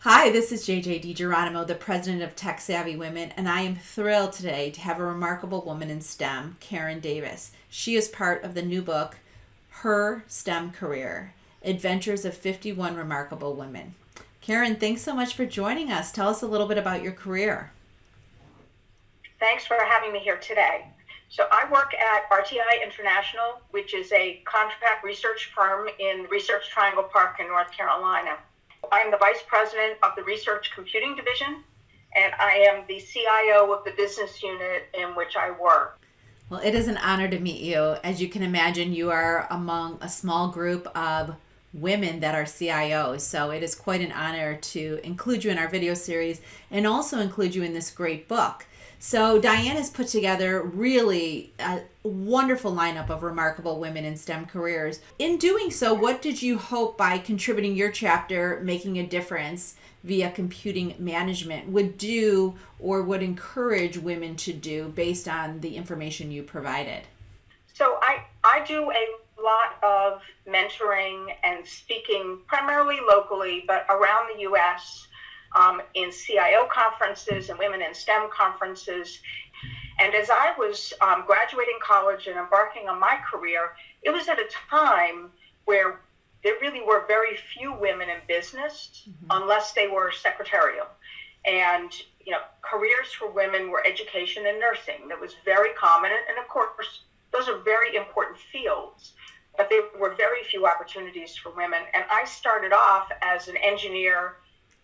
Hi, this is JJ DiGeronimo, the president of Tech Savvy Women, and I am thrilled today to have a remarkable woman in STEM, Karen Davis. She is part of the new book, Her STEM Career, Adventures of 51 Remarkable Women. Karen, thanks so much for joining us. Tell us a little bit about your career. Thanks for having me here today. So I work at RTI International, which is a contract research firm in Research Triangle Park in North Carolina. I'm the vice president of the Research Computing Division, and I am the CIO of the business unit in which I work. Well, it is an honor to meet you. As you can imagine, you are among a small group of women that are CIOs. So it is quite an honor to include you in our video series and also include you in this great book. So Diane has put together really a wonderful lineup of remarkable women in STEM careers. In doing so, what did you hope by contributing your chapter, Making a Difference via Computing Management, would do or would encourage women to do based on the information you provided? So I do a lot of mentoring and speaking primarily locally, but around the U.S., in CIO conferences and women in STEM conferences. And as I was graduating college and embarking on my career, it was at a time where there really were very few women in business, unless they were secretarial. And, careers for women were education and nursing. That was very common. And of course, those are very important fields, but there were very few opportunities for women. And I started off as an engineer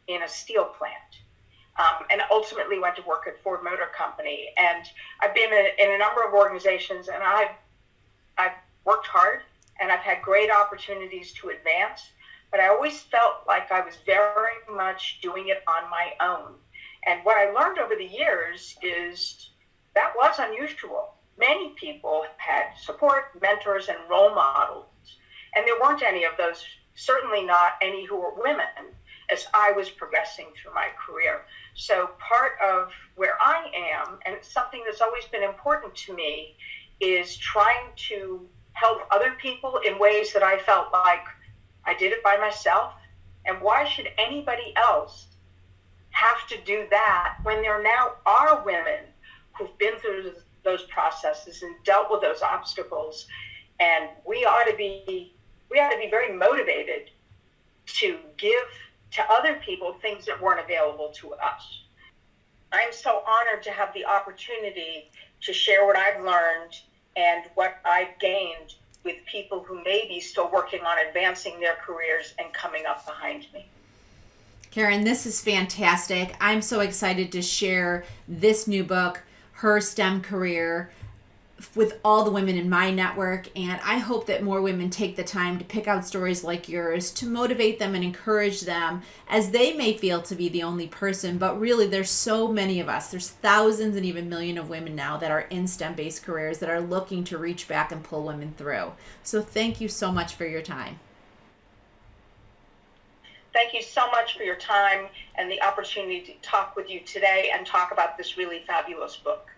in a steel plant, and ultimately went to work at Ford Motor Company. And I've been in a number of organizations, and I've worked hard, and I've had great opportunities to advance, but I always felt like I was very much doing it on my own. And what I learned over the years is that was unusual. Many people had support, mentors, and role models, and there weren't any of those, certainly not any who were women, as I was progressing through my career. So part of where I am, and it's something that's always been important to me, is trying to help other people in ways that I felt like I did it by myself. And why should anybody else have to do that when there now are women who've been through those processes and dealt with those obstacles? And we ought to be very motivated to give to other people things that weren't available to us. I'm so honored to have the opportunity to share what I've learned and what I've gained with people who may be still working on advancing their careers and coming up behind me. Karen, this is fantastic. I'm so excited to share this new book, Her STEM Career, with all the women in my network, and I hope that more women take the time to pick out stories like yours to motivate them and encourage them, as they may feel to be the only person, but really there's so many of us. There's thousands and even millions of women now that are in STEM-based careers that are looking to reach back and pull women through. So thank you so much for your time. Thank you so much for your time and the opportunity to talk with you today and talk about this really fabulous book.